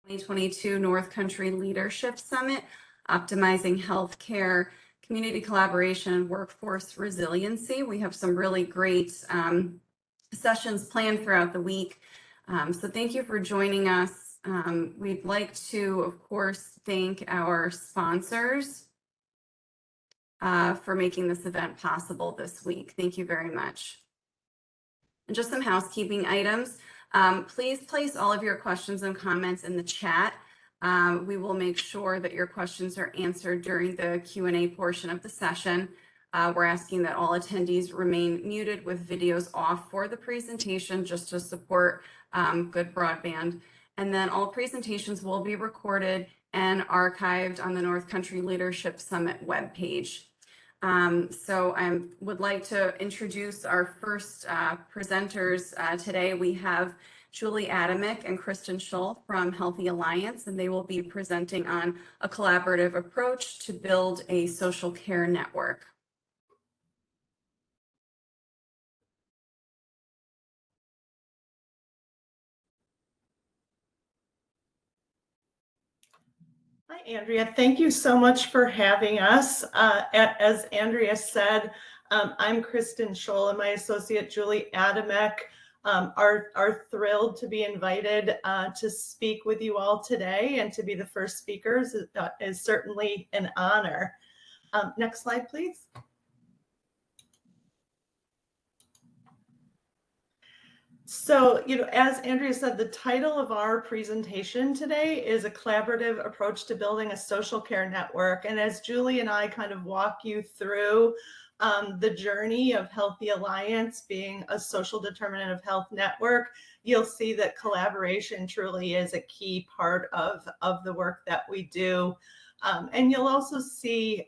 2022 North Country Leadership Summit, Optimizing Healthcare, Community Collaboration, and Workforce Resiliency. We have some really great sessions planned throughout the week. So thank you for joining us. We'd like to, of course, thank our sponsors for making this event possible this week. Thank you very much. And just some housekeeping items. Please place all of your questions and comments in the chat. We will make sure that your questions are answered during the Q&A portion of the session. We're asking that all attendees remain muted with videos off for the presentation just to support good broadband. And then all presentations will be recorded and archived on the North Country Leadership Summit webpage. So I would like to introduce our first presenters today. We have Julie Adamec and Kristen Scholl from Healthy Alliance, and they will be presenting on a collaborative approach to build a social care network. Hi, Andrea. Thank you so much for having us. As Andrea said, I'm Kristen Scholl and my associate Julie Adamec are thrilled to be invited to speak with you all today, and to be the first speakers is certainly an honor. Next slide, please. So, as Andrea said, the title of our presentation today is a collaborative approach to building a social care network. And as Julie and I kind of walk you through the journey of Healthy Alliance being a social determinant of health network, you'll see that collaboration truly is a key part of the work that we do. And you'll also see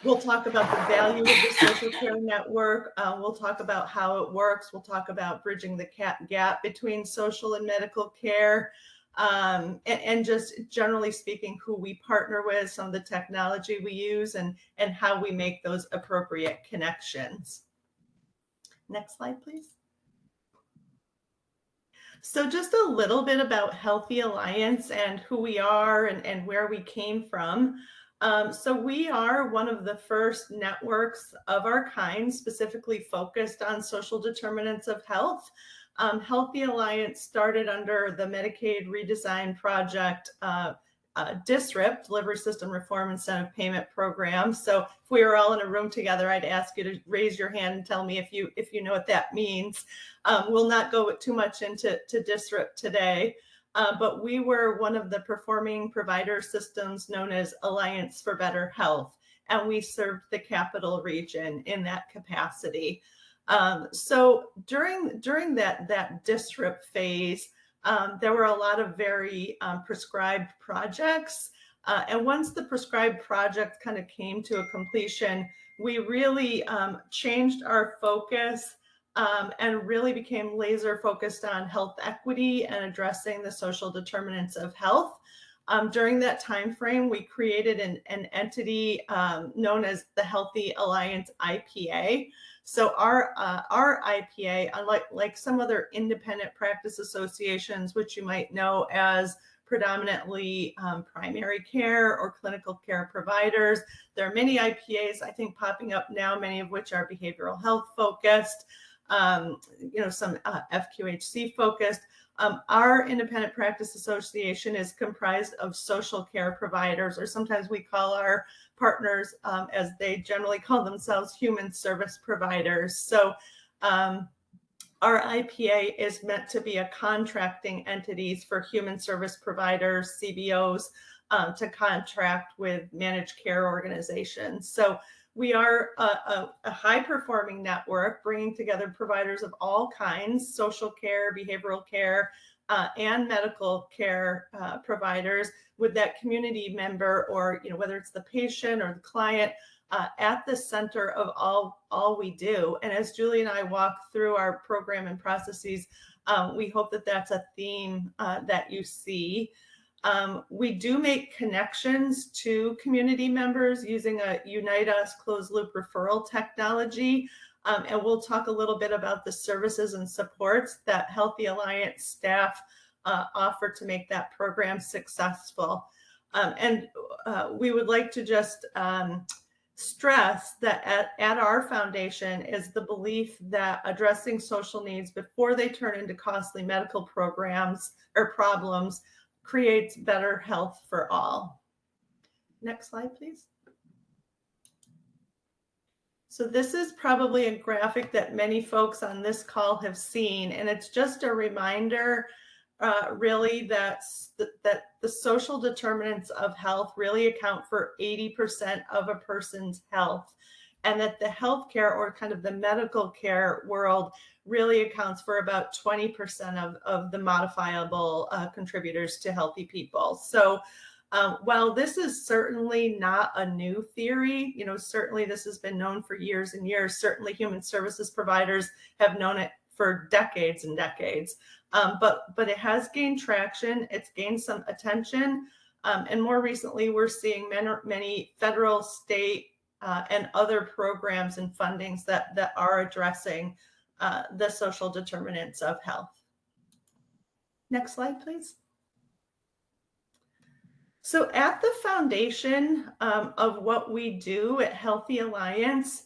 we'll talk about the value of the social care network. We'll talk about how it works. We'll talk about bridging the gap between social and medical care, and just generally speaking, who we partner with, some of the technology we use, and how we make those appropriate connections. Next slide, please. So just a little bit about Healthy Alliance and who we are and where we came from. So we are one of the first networks of our kind specifically focused on social determinants of health. Healthy Alliance started under the Medicaid Redesign Project DSRIP, Delivery System Reform Incentive Payment Program. So if we were all in a room together, I'd ask you to raise your hand and tell me if you know what that means. We'll not go too much into DSRIP today. But we were one of the performing provider systems known as Alliance for Better Health, and we served the Capital Region in that capacity. So during that DSRIP phase, there were a lot of very prescribed projects. And once the prescribed project kind of came to a completion, we really changed our focus and really became laser focused on health equity and addressing the social determinants of health. During that time frame, we created an entity known as the Healthy Alliance Ipa. So our IPA, unlike some other independent practice associations, which you might know as predominantly primary care or clinical care providers, there are many IPAs, I think, popping up now, many of which are behavioral health focused. Some FQHC focused. Our independent practice association is comprised of social care providers, or sometimes we call our partners, as they generally call themselves, human service providers. So our IPA is meant to be a contracting entities for human service providers, CBOs, to contract with managed care organizations. So we are a high-performing network bringing together providers of all kinds, social care, behavioral care, and medical care providers, with that community member, or whether it's the patient or the client, at the center of all we do. And as Julie and I walk through our program and processes, we hope that that's a theme that you see. We do make connections to community members using a Unite Us closed loop referral technology. And we'll talk a little bit about the services and supports that Healthy Alliance staff offer to make that program successful. We would like to just stress that at our foundation is the belief that addressing social needs before they turn into costly medical programs or problems creates better health for all. Next slide, please. So this is probably a graphic that many folks on this call have seen, and it's just a reminder really that the social determinants of health really account for 80% of a person's health, and that the healthcare or kind of the medical care world really accounts for about 20% of the modifiable contributors to healthy people. So while this is certainly not a new theory, certainly this has been known for years and years. Certainly human services providers have known it for decades and decades. But it has gained traction. It's gained some attention. And more recently, we're seeing many federal, state, and other programs and fundings that are addressing the social determinants of health. Next slide, please. So at the foundation of what we do at Healthy Alliance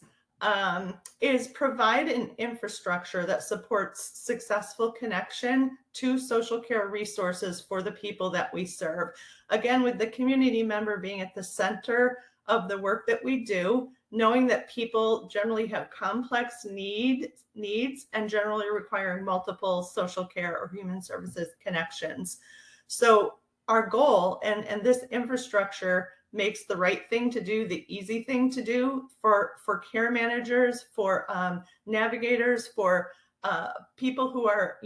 is provide an infrastructure that supports successful connection to social care resources for the people that we serve. Again, with the community member being at the center of the work that we do, knowing that people generally have complex needs and generally requiring multiple social care or human services connections. So our goal, and this infrastructure makes the right thing to do, the easy thing to do for care managers, for navigators, for people who are,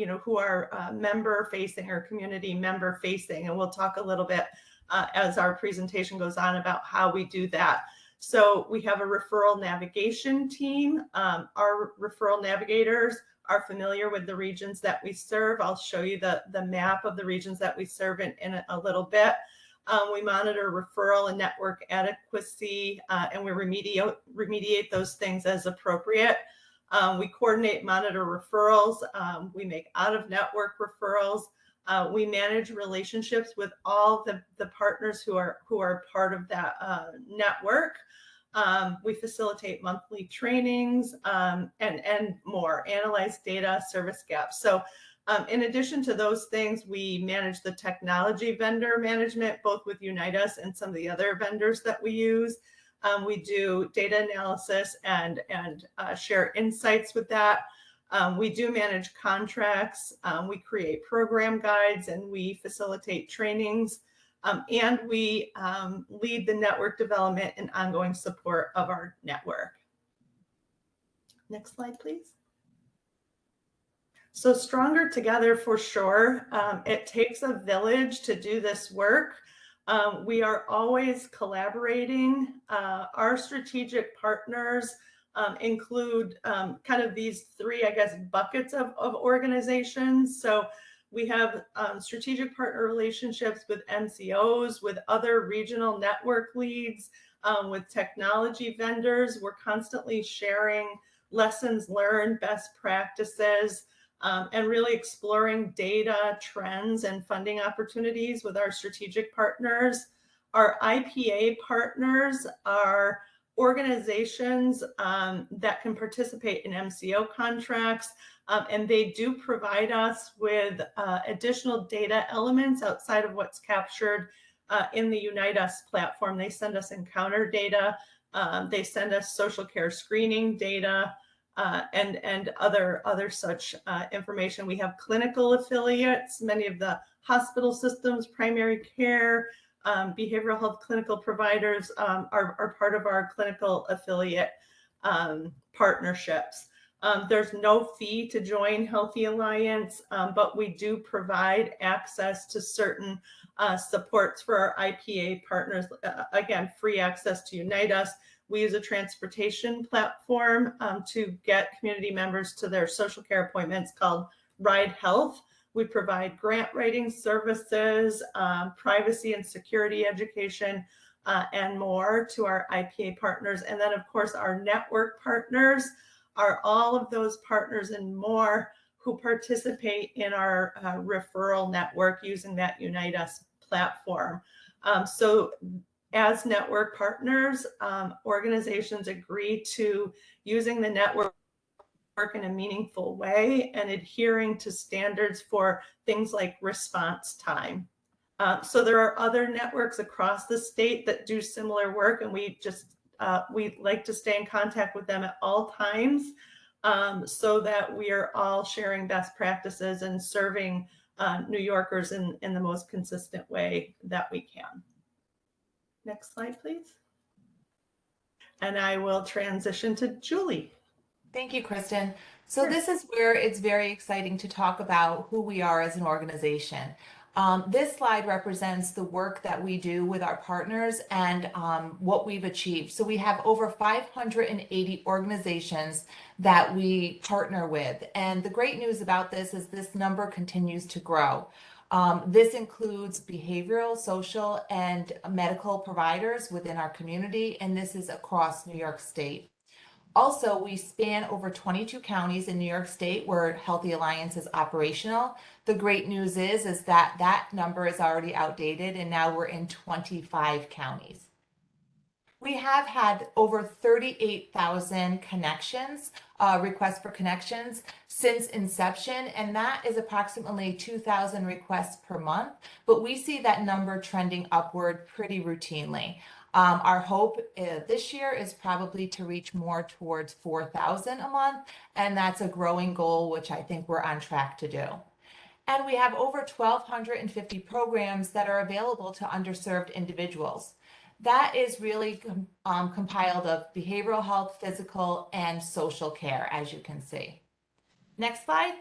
member facing or community member facing. And we'll talk a little bit as our presentation goes on about how we do that. So we have a referral navigation team. Our referral navigators are familiar with the regions that we serve. I'll show you the map of the regions that we serve in a little bit. We monitor referral and network adequacy, and we remediate those things as appropriate. We coordinate, monitor referrals. We make out-of-network referrals. We manage relationships with all the partners who are part of that network. We facilitate monthly trainings and more, analyze data, service gaps. So in addition to those things, we manage the technology vendor management, both with Unitas and some of the other vendors that we use. We do data analysis and share insights with that. We do manage contracts. We create program guides and we facilitate trainings. And we lead the network development and ongoing support of our network. Next slide, please. So stronger together for sure. It takes a village to do this work. We are always collaborating. Our strategic partners include kind of these three, I guess, buckets of organizations. So we have strategic partner relationships with MCOs, with other regional network leads, with technology vendors. We're constantly sharing lessons learned, best practices, and really exploring data, trends, and funding opportunities with our strategic partners. Our IPA partners are organizations that can participate in MCO contracts, and they do provide us with additional data elements outside of what's captured in the Unitas platform. They send us encounter data, they send us social care screening data, and other such information. We have clinical affiliates, many of the hospital systems, primary care, behavioral health clinical providers are part of our clinical affiliate partnerships. There's no fee to join Healthy Alliance, but we do provide access to certain supports for our IPA partners. Again, free access to Unitas. We use a transportation platform to get community members to their social care appointments called Ride Health. We provide grant writing services, privacy and security education, and more to our IPA partners. And then, of course, our network partners are all of those partners and more who participate in our referral network using that Unite Us platform. So as network partners, organizations agree to using the network in a meaningful way and adhering to standards for things like response time. So there are other networks across the state that do similar work, and we like to stay in contact with them at all times, so that we are all sharing best practices and serving New Yorkers in the most consistent way that we can. Next slide, please. And I will transition to Julie. Thank you, Kristen. So Sure. this is where it's very exciting to talk about who we are as an organization. This slide represents the work that we do with our partners and what we've achieved. So we have over 580 organizations that we partner with. And the great news about this is this number continues to grow. This includes behavioral, social, and medical providers within our community, and this is across New York State. Also, we span over 22 counties in New York State where Healthy Alliance is operational. The great news is that that number is already outdated, and now we're in 25 counties. We have had over 38,000 connections, requests for connections since inception, and that is approximately 2,000 requests per month, but we see that number trending upward pretty routinely. Our hope this year is probably to reach more towards 4,000 a month, and that's a growing goal, which I think we're on track to do. And we have over 1,250 programs that are available to underserved individuals. That is really compiled of behavioral health, physical, and social care, as you can see. Next slide.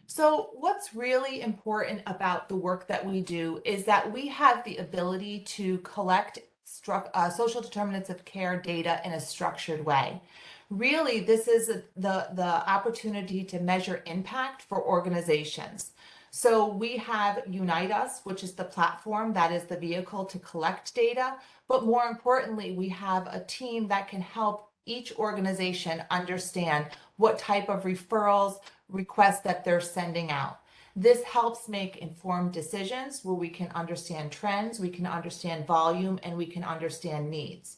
So what's really important about the work that we do is that we have the ability to collect social determinants of care data in a structured way. Really, this is the opportunity to measure impact for organizations. So we have Unite Us, which is the platform that is the vehicle to collect data. But more importantly, we have a team that can help each organization understand what type of referrals, requests that they're sending out. This helps make informed decisions where we can understand trends, we can understand volume, and we can understand needs.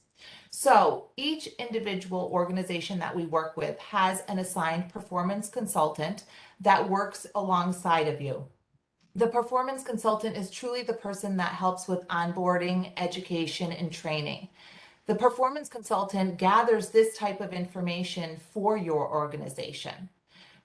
So each individual organization that we work with has an assigned performance consultant that works alongside of you. The performance consultant is truly the person that helps with onboarding, education, and training. The performance consultant gathers this type of information for your organization.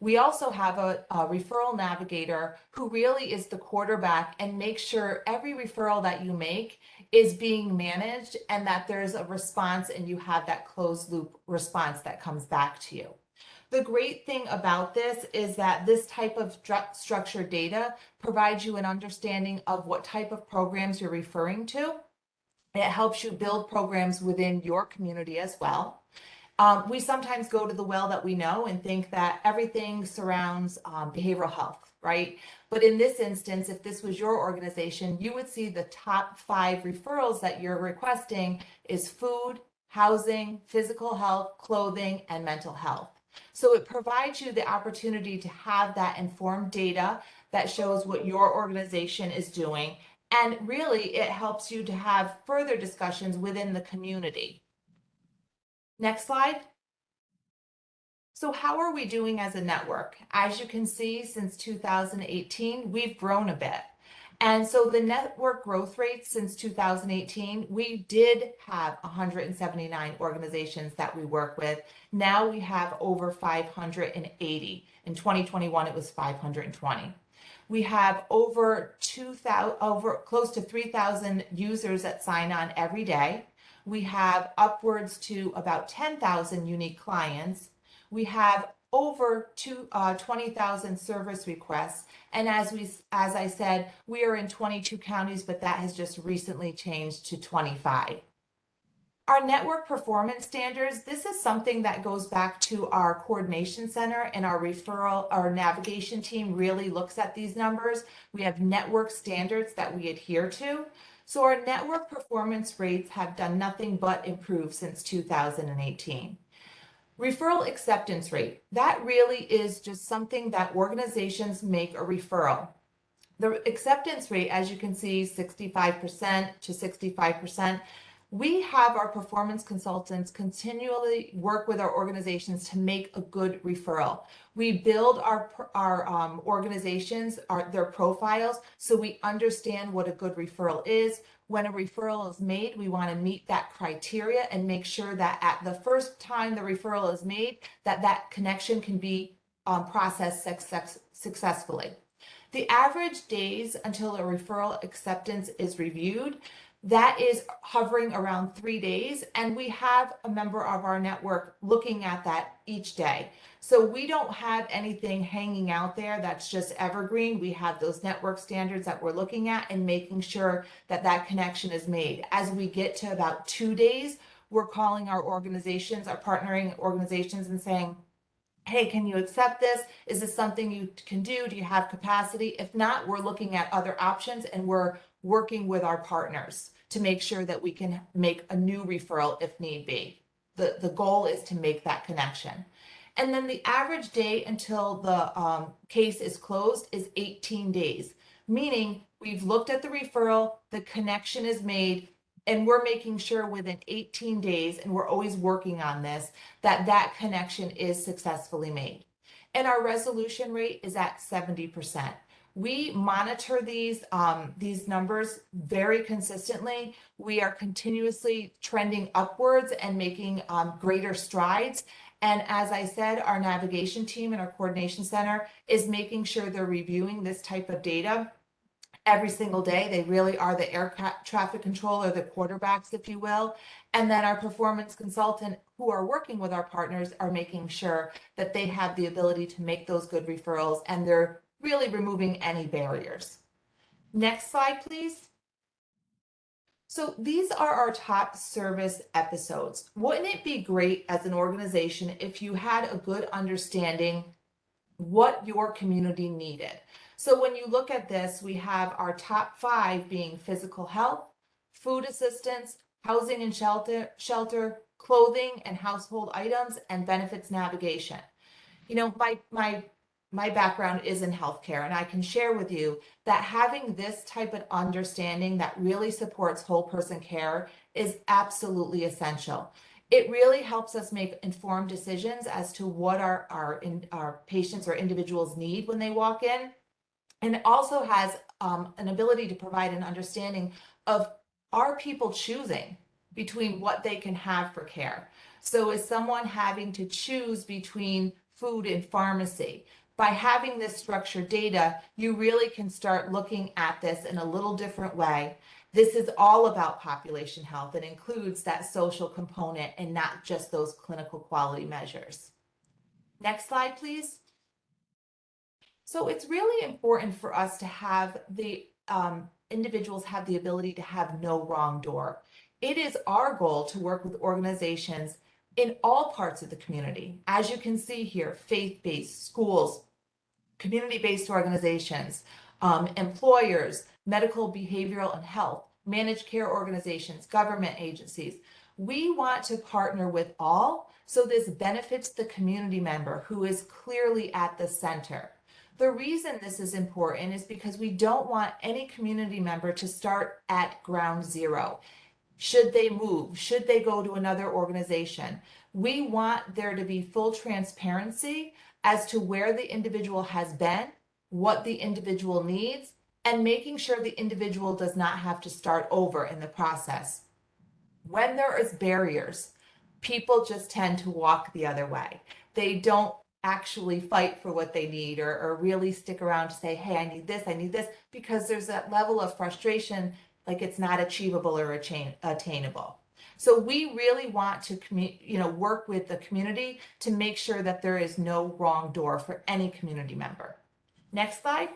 We also have a referral navigator who really is the quarterback and makes sure every referral that you make is being managed and that there's a response and you have that closed loop response that comes back to you. The great thing about this is that this type of structured data provides you an understanding of what type of programs you're referring to. It helps you build programs within your community as well. We sometimes go to the well that we know and think that everything surrounds behavioral health, right? But in this instance, if this was your organization, you would see the top 5 referrals that you're requesting is food, housing, physical health, clothing, and mental health. So it provides you the opportunity to have that informed data that shows what your organization is doing. And really, it helps you to have further discussions within the community. Next slide. So how are we doing as a network? As you can see, since 2018, we've grown a bit. And so the network growth rate since 2018, we did have 179 organizations that we work with. Now we have over 580. In 2021, it was 520. We have over close to 3,000 users that sign on every day. We have upwards to about 10,000 unique clients. We have over 20,000 service requests. And as I said, we are in 22 counties, but that has just recently changed to 25. Our network performance standards, this is something that goes back to our coordination center, and our navigation team really looks at these numbers. We have network standards that we adhere to. So our network performance rates have done nothing but improve since 2018. Referral acceptance rate, that really is just something that organizations make a referral. The acceptance rate, as you can see, 65% to 65%. We have our performance consultants continually work with our organizations to make a good referral. We build our organizations, their profiles, so we understand what a good referral is. When a referral is made, we want to meet that criteria and make sure that at the first time the referral is made, that connection can be processed successfully. The average days until a referral acceptance is reviewed, that is hovering around 3 days, and we have a member of our network looking at that each day. So we don't have anything hanging out there that's just evergreen. We have those network standards that we're looking at and making sure that that connection is made. As we get to about 2 days, we're calling our organizations, our partnering organizations, and saying, hey, can you accept this? Is this something you can do? Do you have capacity? If not, we're looking at other options, and we're working with our partners to make sure that we can make a new referral if need be. The goal is to make that connection. And then the average day until the case is closed is 18 days, meaning we've looked at the referral, the connection is made, and we're making sure within 18 days, and we're always working on this, that connection is successfully made. And our resolution rate is at 70%. We monitor these numbers very consistently. We are continuously trending upwards and making greater strides. And as I said, our navigation team and our coordination center is making sure they're reviewing this type of data every single day. They really are the air traffic controller, the quarterbacks, if you will. And then our performance consultant who are working with our partners are making sure that they have the ability to make those good referrals, and they're really removing any barriers. Next slide, please. So these are our top service episodes. Wouldn't it be great as an organization if you had a good understanding what your community needed? So when you look at this, we have our top 5 being physical health, food assistance, housing and shelter, clothing and household items, and benefits navigation. You know, my background is in healthcare, and I can share with you that having this type of understanding that really supports whole person care is absolutely essential. It really helps us make informed decisions as to what our patients or individuals need when they walk in. And it also has an ability to provide an understanding of, are people choosing between what they can have for care? So is someone having to choose between food and pharmacy? By having this structured data, you really can start looking at this in a little different way. This is all about population health and includes that social component and not just those clinical quality measures. Next slide, please. So it's really important for us to have the individuals have the ability to have no wrong door. It is our goal to work with organizations in all parts of the community. As you can see here, faith-based schools, community-based organizations, employers, medical, behavioral, and health, managed care organizations, government agencies. We want to partner with all, so this benefits the community member who is clearly at the center. The reason this is important is because we don't want any community member to start at ground zero. Should they move? Should they go to another organization? We want there to be full transparency as to where the individual has been, what the individual needs, and making sure the individual does not have to start over in the process. When there is barriers, people just tend to walk the other way. They don't actually fight for what they need or really stick around to say, hey, I need this, because there's that level of frustration, like it's not achievable or attainable. So we really want to work with the community to make sure that there is no wrong door for any community member. Next slide.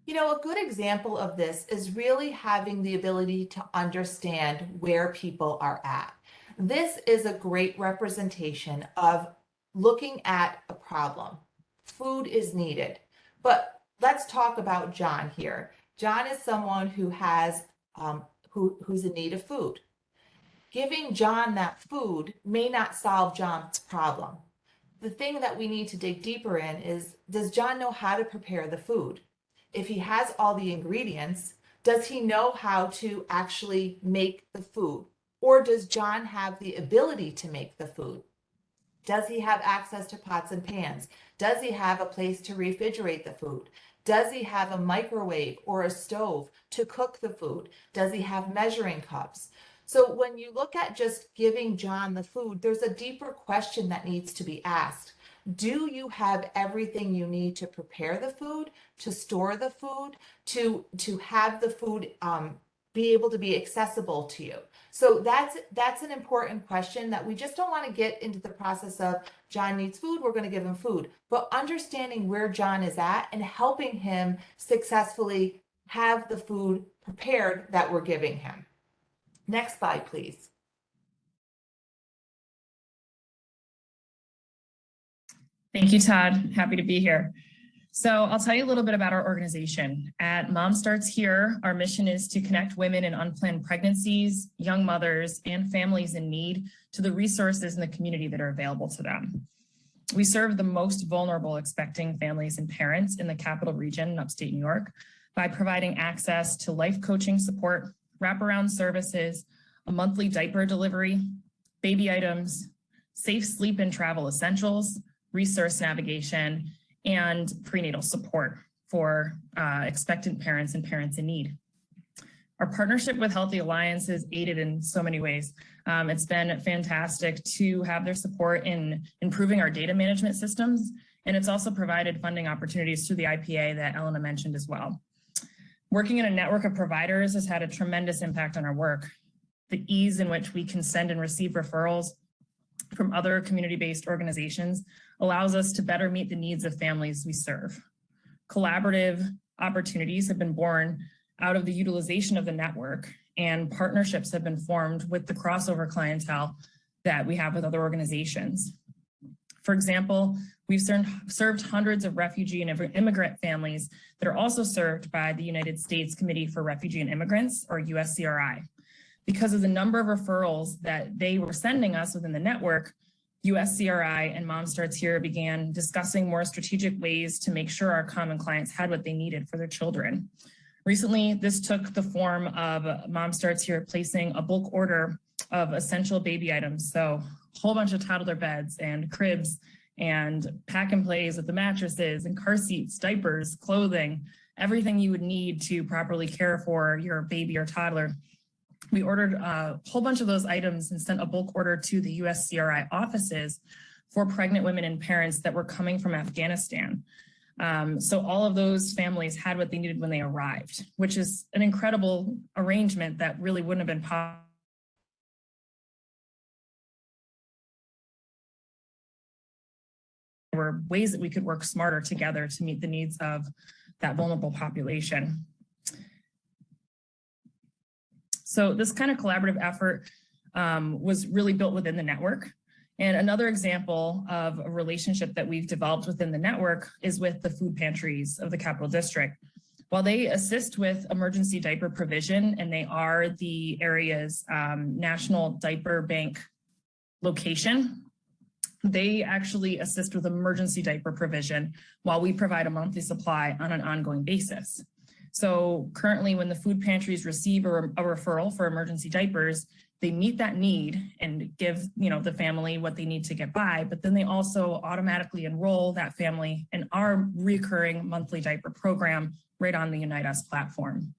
A good example of this is really having the ability to understand where people are at. This is a great representation of looking at a problem. Food is needed, but let's talk about John here. John is someone who has who's in need of food. Giving John that food may not solve John's problem. The thing that we need to dig deeper in is, does John know how to prepare the food? If he has all the ingredients, does he know how to actually make the food? Or does John have the ability to make the food? Does he have access to pots and pans? Does he have a place to refrigerate the food? Does he have a microwave or a stove to cook the food? Does he have measuring cups? So when you look at just giving John the food, there's a deeper question that needs to be asked. Do you have everything you need to prepare the food, to store the food, to have the food be able to be accessible to you? So that's an important question that we just don't want to get into the process of John needs food, we're going to give him food, but understanding where John is at and helping him successfully have the food prepared that we're giving him. Next slide, please. Thank you, Todd. Happy to be here. So I'll tell you a little bit about our organization. At Mom Starts Here, our mission is to connect women in unplanned pregnancies, young mothers, and families in need to the resources in the community that are available to them. We serve the most vulnerable expecting families and parents in the Capital Region in upstate New York by providing access to life coaching support, wraparound services, a monthly diaper delivery, baby items, safe sleep and travel essentials, resource navigation, and prenatal support for expectant parents and parents in need. Our partnership with Healthy Alliance is aided in so many ways. It's been fantastic to have their support in improving our data management systems, and it's also provided funding opportunities through the IPA that Elena mentioned as well. Working in a network of providers has had a tremendous impact on our work. The ease in which we can send and receive referrals from other community-based organizations allows us to better meet the needs of families we serve. Collaborative opportunities have been born out of the utilization of the network, and partnerships have been formed with the crossover clientele that we have with other organizations. For example, we've served hundreds of refugee and immigrant families that are also served by the United States Committee for Refugee and Immigrants, or USCRI. Because of the number of referrals that they were sending us within the network, USCRI and Mom Starts Here began discussing more strategic ways to make sure our common clients had what they needed for their children. Recently, this took the form of Mom Starts Here placing a bulk order of essential baby items. So a whole bunch of toddler beds and cribs and pack and plays with the mattresses and car seats, diapers, clothing, everything you would need to properly care for your baby or toddler. We ordered a whole bunch of those items and sent a bulk order to the USCRI offices for pregnant women and parents that were coming from Afghanistan. So all of those families had what they needed when they arrived, which is an incredible arrangement that really wouldn't have been possible. There were ways that we could work smarter together to meet the needs of that vulnerable population. So this kind of collaborative effort was really built within the network. And another example of a relationship that we've developed within the network is with the food pantries of the Capital District. While they assist with emergency diaper provision, and they are the area's national diaper bank location, they actually assist with emergency diaper provision while we provide a monthly supply on an ongoing basis. So currently, when the food pantries receive a referral for emergency diapers, they meet that need and give the family what they need to get by, but then they also automatically enroll that family in our recurring monthly diaper program right on the Unite Us platform.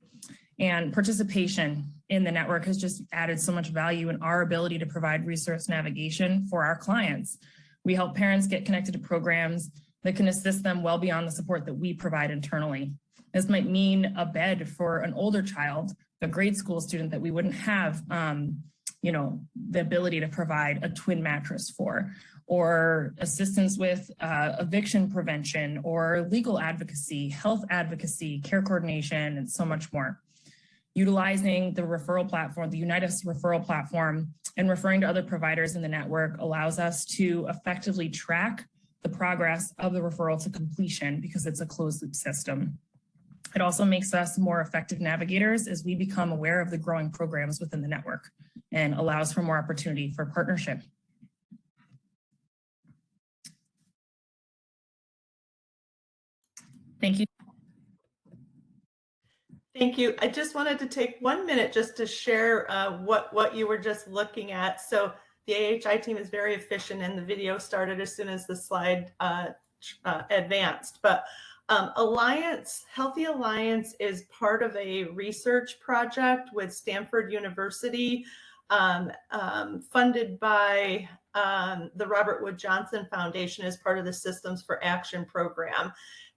And participation in the network has just added so much value in our ability to provide resource navigation for our clients. We help parents get connected to programs that can assist them well beyond the support that we provide internally. This might mean a bed for an older child, a grade school student that we wouldn't have the ability to provide a twin mattress for, or assistance with eviction prevention, or legal advocacy, health advocacy, care coordination, and so much more. Utilizing the referral platform, the Unite Us referral platform, and referring to other providers in the network allows us to effectively track the progress of the referral to completion because it's a closed loop system. It also makes us more effective navigators as we become aware of the growing programs within the network. and allows for more opportunity for partnership. Thank you. Thank you. I just wanted to take 1 minute just to share what you were just looking at. So the AHI team is very efficient, and the video started as soon as the slide advanced. But Healthy Alliance is part of a research project with Stanford University, funded by the Robert Wood Johnson Foundation as part of the Systems for Action program.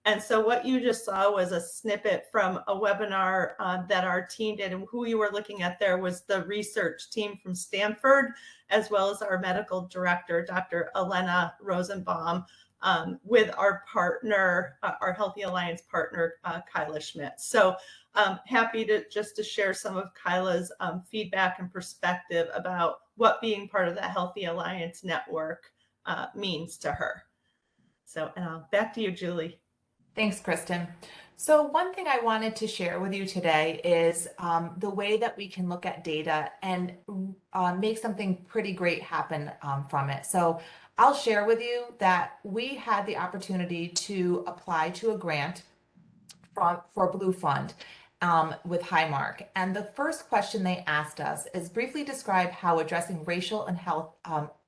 And so what you just saw was a snippet from a webinar that our team did, and who you were looking at there was the research team from Stanford, as well as our medical director, Dr. Elena Rosenbaum, with our partner, our Healthy Alliance partner, Kyla Schmidt. So happy to share some of Kyla's feedback and perspective about what being part of the Healthy Alliance network means to her. So back to you, Julie. Thanks, Kristen. So one thing I wanted to share with you today is the way that we can look at data and make something pretty great happen from it. So I'll share with you that we had the opportunity to apply to a grant for Blue Fund with Highmark. And the first question they asked us is briefly describe how addressing racial and health,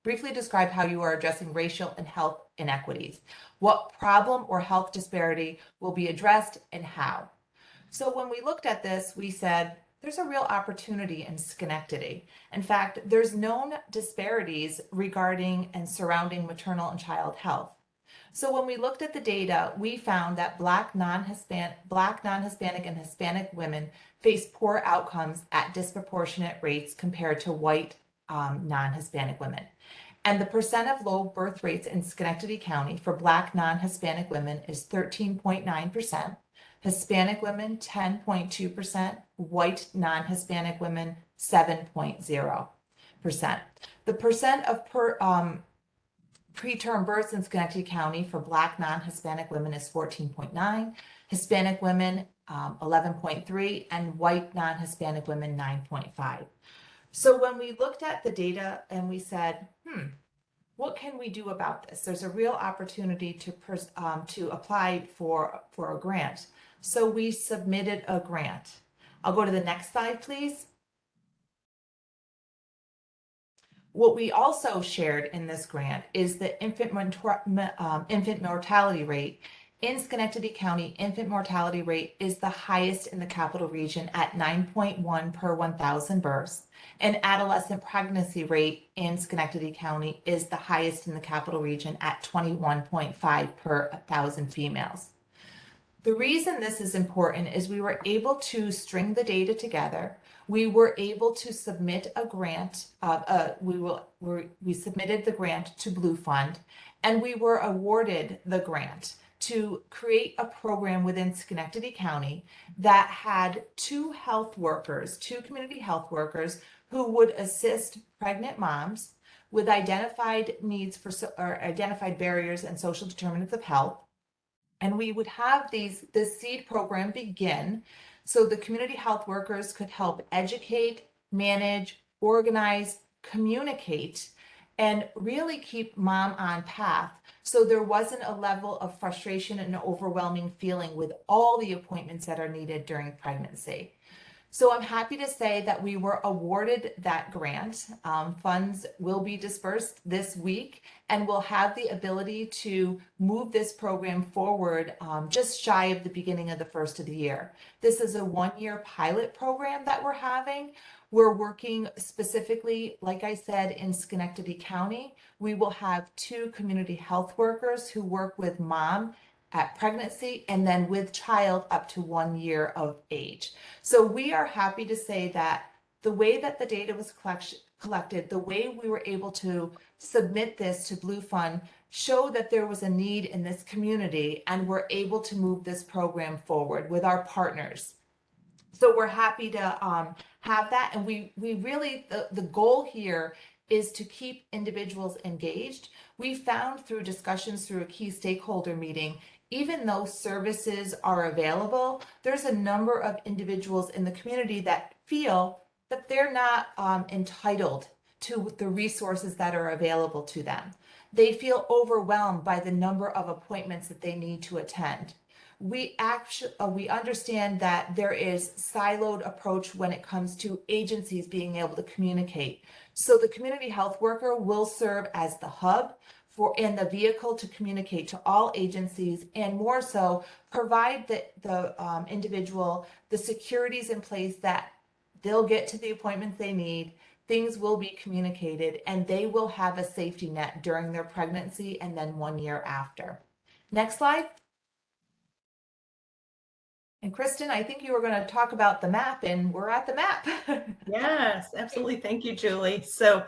describe how you are addressing racial and health inequities. What problem or health disparity will be addressed and how? So when we looked at this, we said, there's a real opportunity in Schenectady. In fact, there's known disparities regarding and surrounding maternal and child health. So when we looked at the data, we found that Black, non-Hispanic, and Hispanic women face poor outcomes at disproportionate rates compared to white non-Hispanic women. And the percent of low birth rates in Schenectady County for Black non-Hispanic women is 13.9%, Hispanic women 10.2%, white non-Hispanic women 7.0%. The percent of preterm births in Schenectady County for Black non-Hispanic women is 14.9, Hispanic women 11.3, and white non-Hispanic women 9.5. So when we looked at the data and we said, what can we do about this? There's a real opportunity to apply for a grant. So we submitted a grant. I'll go to the next slide, please. What we also shared in this grant is the infant mortality rate. In Schenectady County, infant mortality rate is the highest in the capital region at 9.1 per 1,000 births. And adolescent pregnancy rate in Schenectady County is the highest in the capital region at 21.5 per 1,000 females. The reason this is important is we were able to string the data together. We were able to submit a grant. We submitted the grant to Blue Fund, and we were awarded the grant to create a program within Schenectady County that had two community health workers who would assist pregnant moms with identified needs or identified barriers and social determinants of health. And we would have this seed program begin so the community health workers could help educate, manage, organize, communicate, and really keep mom on path. So there wasn't a level of frustration and overwhelming feeling with all the appointments that are needed during pregnancy. So I'm happy to say that we were awarded that grant. Funds will be dispersed this week, and we'll have the ability to move this program forward just shy of the beginning of the first of the year. This is a one-year pilot program that we're having. We're working specifically, like I said, in Schenectady County. We will have two community health workers who work with mom at pregnancy and then with child up to 1 year of age. So we are happy to say that the way that the data was collected, the way we were able to submit this to Blue Fund showed that there was a need in this community, and we're able to move this program forward with our partners. So we're happy to have that. And we really, the goal here is to keep individuals engaged. We found through discussions through a key stakeholder meeting, even though services are available, there's a number of individuals in the community that feel that they're not entitled to the resources that are available to them. They feel overwhelmed by the number of appointments that they need to attend. We understand that there is siloed approach when it comes to agencies being able to communicate. So the community health worker will serve as the hub and the vehicle to communicate to all agencies, and more so provide the individual the securities in place that they'll get to the appointments they need, things will be communicated, and they will have a safety net during their pregnancy and then 1 year after. Next slide. And Kristen, I think you were going to talk about the map, and we're at the map. Yes, absolutely. Thank you, Julie. So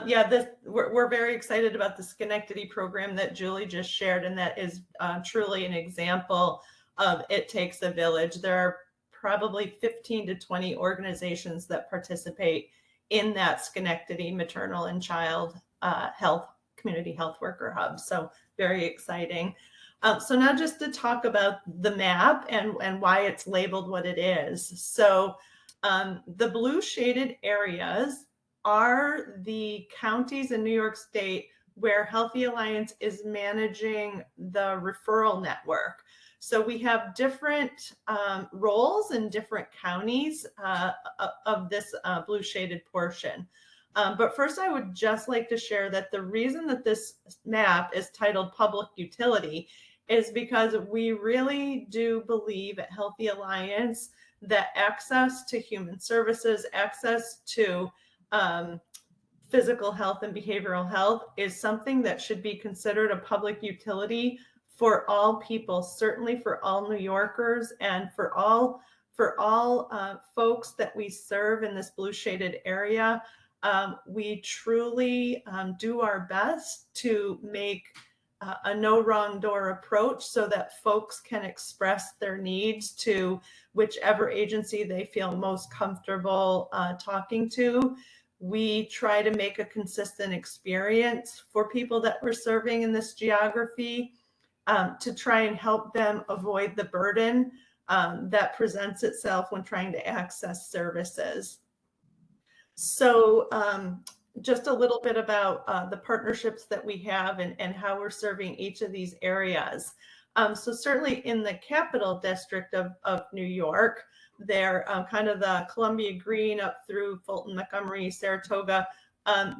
yeah, we're very excited about the Schenectady program that Julie just shared, and that is truly an example of It Takes a Village. There are probably 15 to 20 organizations that participate in that Schenectady maternal and child health community health worker hub. So very exciting. So now just to talk about the map and why it's labeled what it is. So the blue shaded areas are the counties in New York State where Healthy Alliance is managing the referral network. So we have different roles in different counties of this blue shaded portion. But first, I would just like to share that the reason that this map is titled Public Utility is because we really do believe at Healthy Alliance that access to human services, access to physical health and behavioral health is something that should be considered a public utility for all people, certainly for all New Yorkers and for all folks that we serve in this blue shaded area. We truly do our best to make a no wrong door approach so that folks can express their needs to whichever agency they feel most comfortable talking to. We try to make a consistent experience for people that we're serving in this geography to try and help them avoid the burden that presents itself when trying to access services. So just a little bit about the partnerships that we have and how we're serving each of these areas. So certainly in the Capital District of New York, they're kind of the Columbia Green up through Fulton, Montgomery, Saratoga.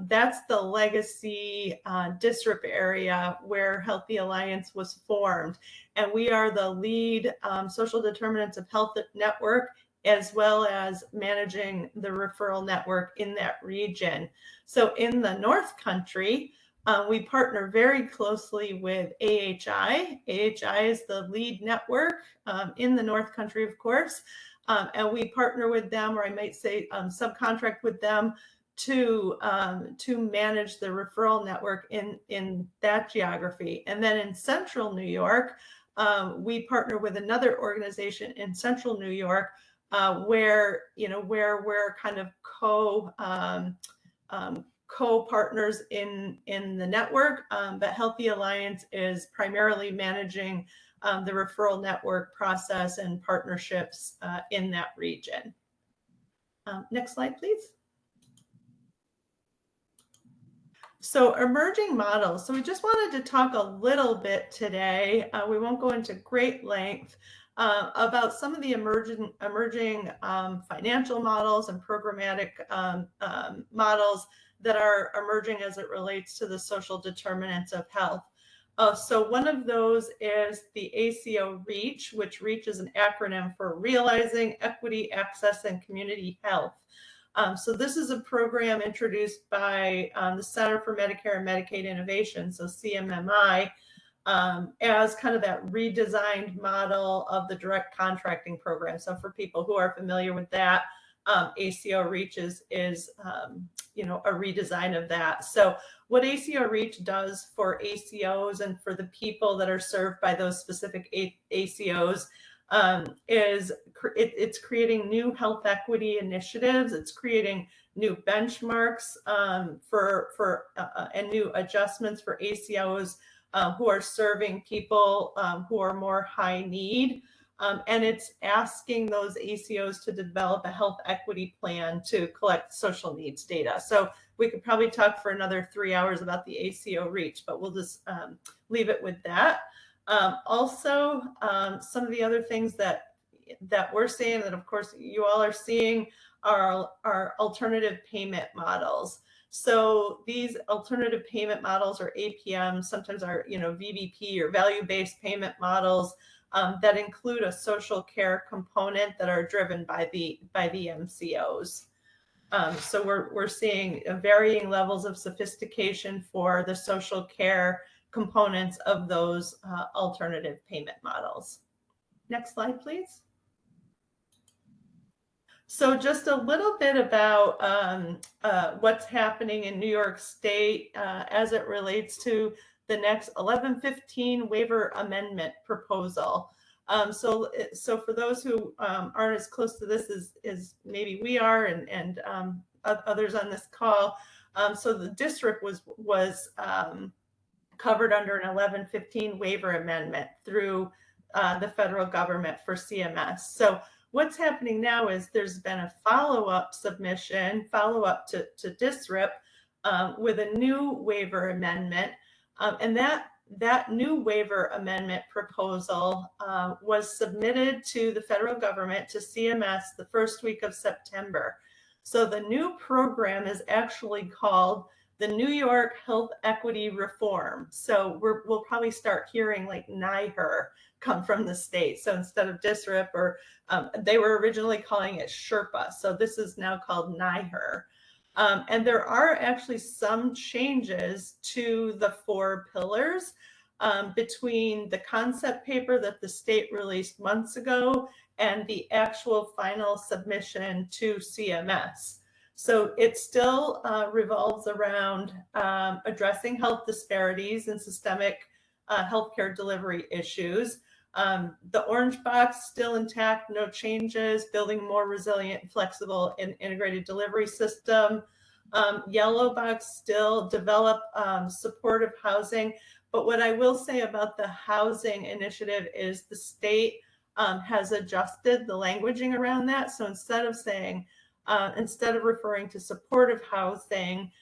That's the legacy district area where Healthy Alliance was formed. And we are the lead social determinants of health network, as well as managing the referral network in that region. So in the North Country, we partner very closely with AHI. AHI is the lead network in the North Country, of course. And we partner with them, or I might say subcontract with them to manage the referral network in that geography. And then in Central New York, we partner with another organization in Central New York where we're kind of co-partners in the network, but Healthy Alliance is primarily managing the referral network process and partnerships in that region. Next slide, please. So emerging models. So we just wanted to talk a little bit today. We won't go into great length about some of the emerging financial models and programmatic models that are emerging as it relates to the social determinants of health. So one of those is the ACO REACH, which REACH is an acronym for Realizing Equity, Access, and Community Health. So this is a program introduced by the Center for Medicare and Medicaid Innovation, so CMMI, as kind of that redesigned model of the direct contracting program. So for people who are familiar with that, ACO REACH is a redesign of that. So what ACO REACH does for ACOs and for the people that are served by those specific ACOs is it's creating new health equity initiatives. It's creating new benchmarks and new adjustments for ACOs who are serving people who are more high need. And it's asking those ACOs to develop a health equity plan to collect social needs data. So we could probably talk for another 3 hours about the ACO reach, but we'll just leave it with that. Also, some of the other things that we're seeing, and of course you all are seeing, are alternative payment models. So these alternative payment models, or APMs, sometimes are VBP or value-based payment models that include a social care component that are driven by the MCOs. So we're seeing varying levels of sophistication for the social care components of those alternative payment models. Next slide, please. So just a little bit about what's happening in New York State as it relates to the next 1115 waiver amendment proposal. So for those who aren't as close to this as maybe we are, and others on this call, so the district was covered under an 1115 waiver amendment through the federal government for CMS. So what's happening now is there's been a follow-up submission, follow-up to DSRIP with a new waiver amendment. And that new waiver amendment proposal was submitted to the federal government, to CMS, the first week of September. So the new program is actually called the New York Health Equity Reform. So we'll probably start hearing like NYHER come from the state. So instead of DSRIP, or they were originally calling it Sherpa. So this is now called NYHER. And there are actually some changes to the 4 pillars between the concept paper that the state released months ago and the actual final submission to CMS. So it still revolves around addressing health disparities and systemic healthcare delivery issues. The orange box still intact, no changes, building more resilient, flexible, and integrated delivery system. Yellow box still develop supportive housing. But what I will say about the housing initiative is the state has adjusted the languaging around that. So instead of saying, instead of referring to supportive housing,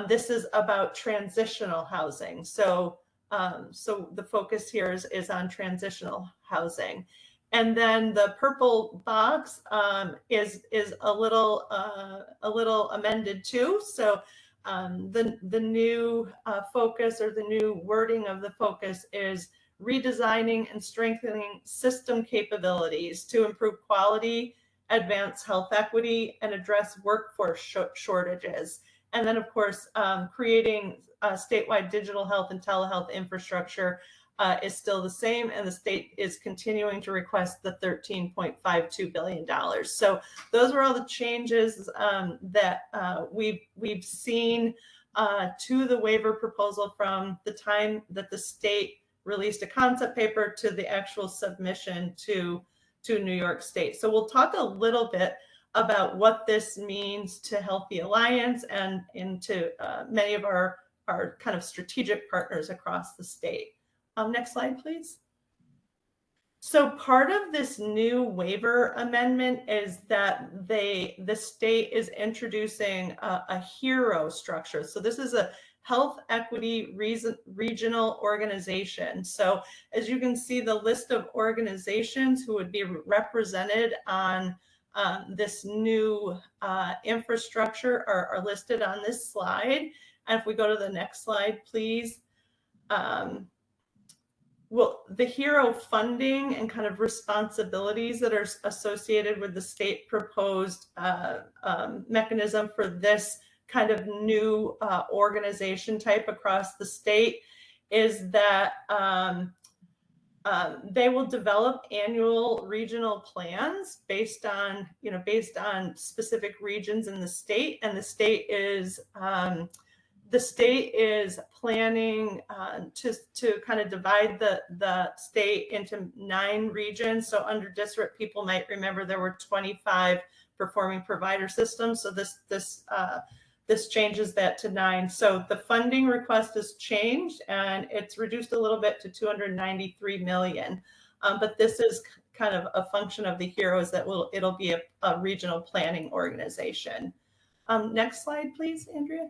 this is about transitional housing. So the focus here is on transitional housing. And then the purple box is a little amended too. So the new focus, or the new wording of the focus, is redesigning and strengthening system capabilities to improve quality, advance health equity, and address workforce shortages. And then, of course, creating statewide digital health and telehealth infrastructure is still the same, and the state is continuing to request the $13.52 billion. So those are all the changes that we've seen to the waiver proposal from the time that the state released a concept paper to the actual submission to New York State. So we'll talk a little bit about what this means to Healthy Alliance and to many of our kind of strategic partners across the state. Next slide, please. So part of this new waiver amendment is that the state is introducing a HERO structure. So this is a health equity regional organization. So as you can see, the list of organizations who would be represented on this new infrastructure are listed on this slide. And if we go to the next slide, please. Well, the HERO funding and kind of responsibilities that are associated with the state proposed mechanism for this kind of new organization type across the state is that they will develop annual regional plans based on specific regions in the state, and the state is planning to kind of divide the state into 9 regions. So under district, people might remember there were 25 performing provider systems. So this changes that to 9. So the funding request has changed, and it's reduced a little bit to $293 million. But this is kind of a function of the HEROES that it'll be a regional planning organization. Next slide, please, Andrea.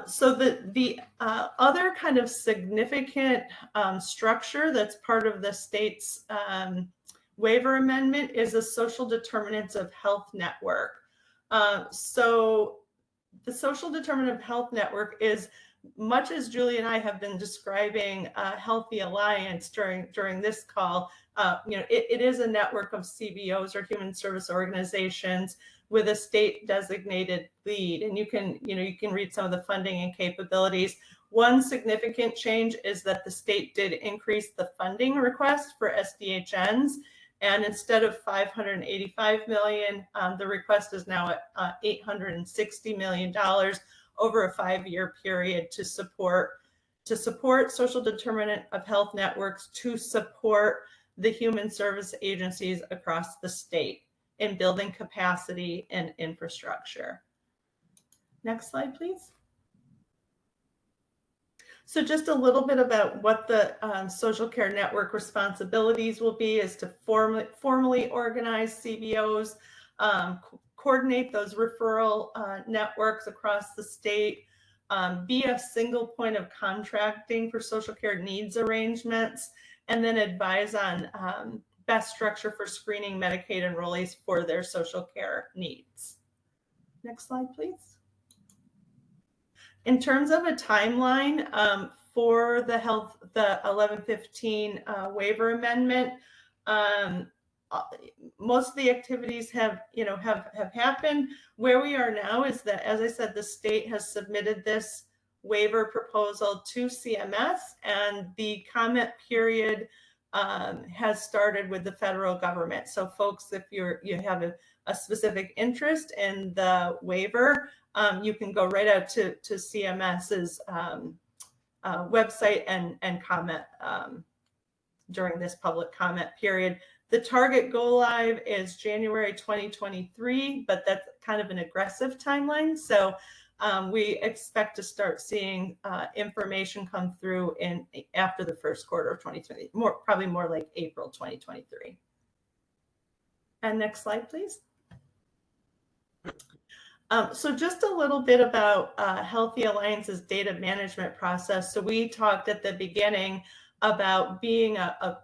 So the other kind of significant structure that's part of the state's waiver amendment is a social determinants of health network. So the social determinant of health network is, much as Julie and I have been describing Healthy Alliance during this call, it is a network of CBOs or human service organizations with a state designated lead. And you can read some of the funding and capabilities. One significant change is that the state did increase the funding request for SDHNs. And instead of $585 million, the request is now at $860 million over a 5-year period to support social determinant of health networks, to support the human service agencies across the state in building capacity and infrastructure. Next slide, please. So just a little bit about what the social care network responsibilities will be is to formally organize CBOs, coordinate those referral networks across the state, be a single point of contracting for social care needs arrangements, and then advise on best structure for screening Medicaid enrollees for their social care needs. Next slide, please. In terms of a timeline for the 1115 waiver amendment, most of the activities have happened. Where we are now is that, as I said, the state has submitted this waiver proposal to CMS, and the comment period has started with the federal government. So folks, if you have a specific interest in the waiver, you can go right out to CMS's website and comment during this public comment period. The target go live is January 2023, but that's kind of an aggressive timeline. So we expect to start seeing information come through after the first quarter of 2020, probably more like April 2023. And next slide, please. So just a little bit about Healthy Alliance's data management process. So we talked at the beginning about being a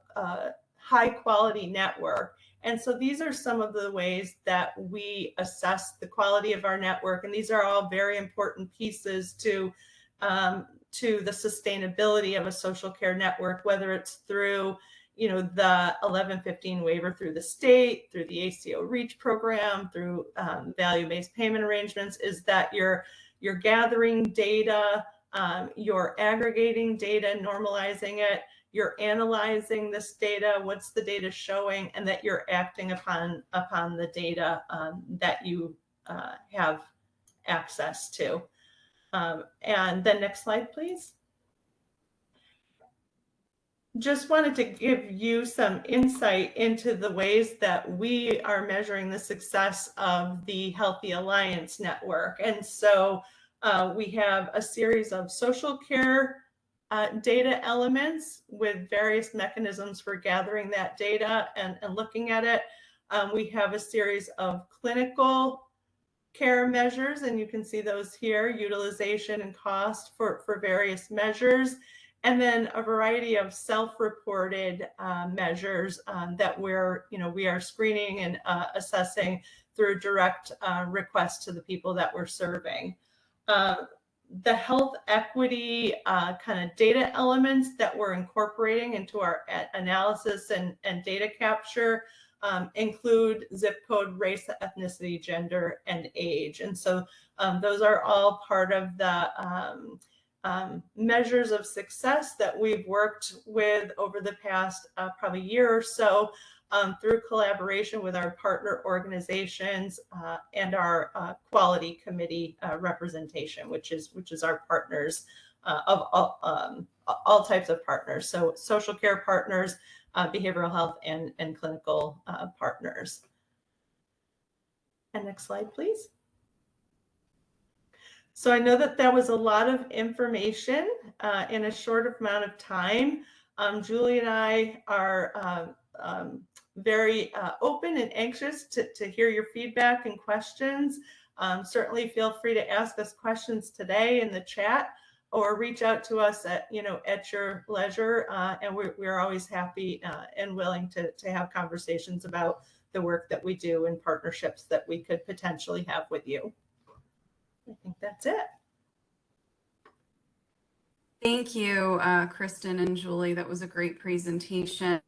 high quality network. And so these are some of the ways that we assess the quality of our network. And these are all very important pieces to the sustainability of a social care network, whether it's through the 1115 waiver through the state, through the ACO REACH program, through value-based payment arrangements, is that you're gathering data, you're aggregating data, normalizing it, you're analyzing this data, what's the data showing, and that you're acting upon the data that you have access to. And then next slide, please. Just wanted to give you some insight into the ways that we are measuring the success of the Healthy Alliance network. And so we have a series of social care data elements with various mechanisms for gathering that data and looking at it. We have a series of clinical care measures, and you can see those here, utilization and cost for various measures. And then a variety of self-reported measures that we are screening and assessing through direct requests to the people that we're serving. The health equity kind of data elements that we're incorporating into our analysis and data capture include zip code, race, ethnicity, gender, and age. And so those are all part of the measures of success that we've worked with over the past probably year or so through collaboration with our partner organizations and our quality committee representation, which is our partners of all types of partners. So social care partners, behavioral health, and clinical partners. And next slide, please. So I know that was a lot of information in a short amount of time. Julie and I are very open and anxious to hear your feedback and questions. Certainly feel free to ask us questions today in the chat, or reach out to us at your leisure. And we're always happy and willing to have conversations about the work that we do and partnerships that we could potentially have with you. I think that's it. Thank you, Kristen and Julie. That was a great presentation.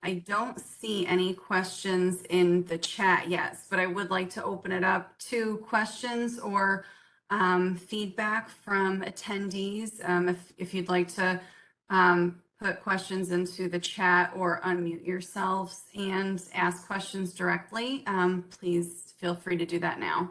I don't see any questions in the chat yet, but I would like to open it up to questions or feedback from attendees. If you'd like to put questions into the chat or unmute yourselves and ask questions directly, please feel free to do that now.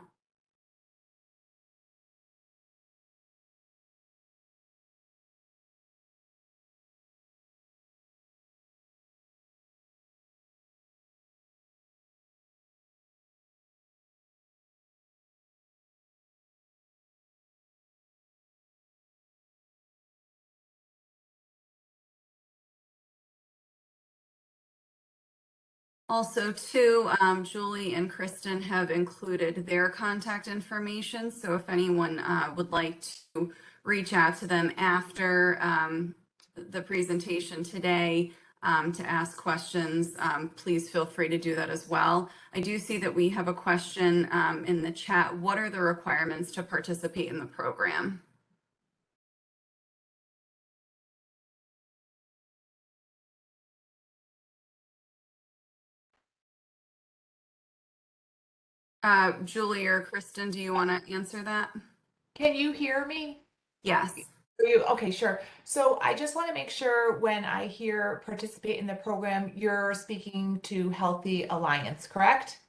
Also, too, Julie and Kristen have included their contact information. So if anyone would like to reach out to them after the presentation today to ask questions, please feel free to do that as well. I do see that we have a question in the chat. What are the requirements to participate in the program? Julie or Kristen, do you want to answer that? Can you hear me? Yes. Okay, sure. So I just want to make sure when I hear participate in the program, you're speaking to Healthy Alliance, correct?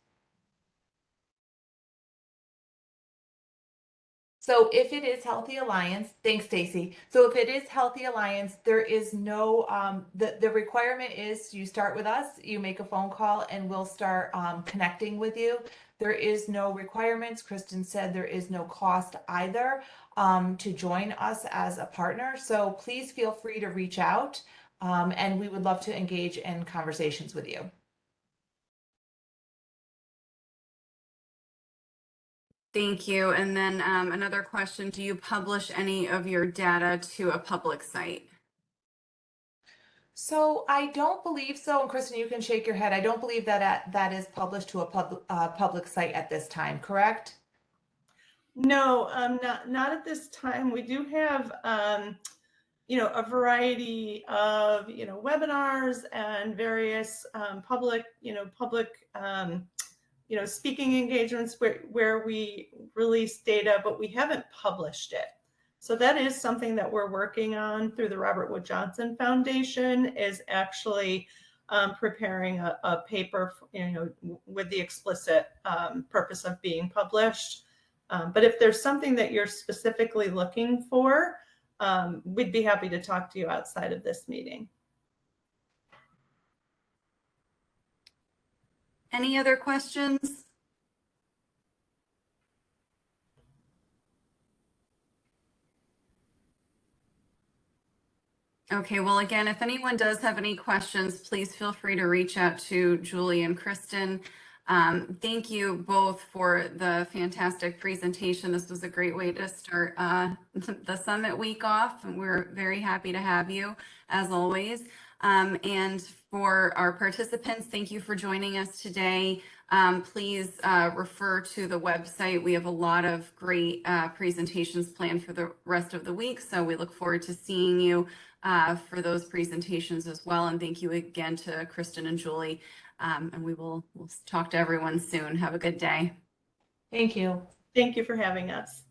So if it is Healthy Alliance, thanks, Stacy. So if it is Healthy Alliance, there is no, the requirement is you start with us, you make a phone call, and we'll start connecting with you. There is no requirements. Kristen said there is no cost either to join us as a partner. So please feel free to reach out and we would love to engage in conversations with you. Thank you. And then another question, do you publish any of your data to a public site? So I don't believe so. And Kristen, you can shake your head. I don't believe that that is published to a public site at this time, correct? No, not at this time. We do have a variety of webinars and various public speaking engagements where we release data, but we haven't published it. So that is something that we're working on through the Robert Wood Johnson Foundation, is actually preparing a paper, with the explicit purpose of being published. But if there's something that you're specifically looking for, we'd be happy to talk to you outside of this meeting. Any other questions? Okay, well, again, if anyone does have any questions, please feel free to reach out to Julie and Kristen. Thank you both for the fantastic presentation. This was a great way to start the summit week off, and we're very happy to have you, as always. And for our participants, thank you for joining us today. Please refer to the website. We have a lot of great presentations planned for the rest of the week, so we look forward to seeing you for those presentations as well. And thank you again to Kristen and Julie. And we'll talk to everyone soon. Have a good day. Thank you. Thank you for having us.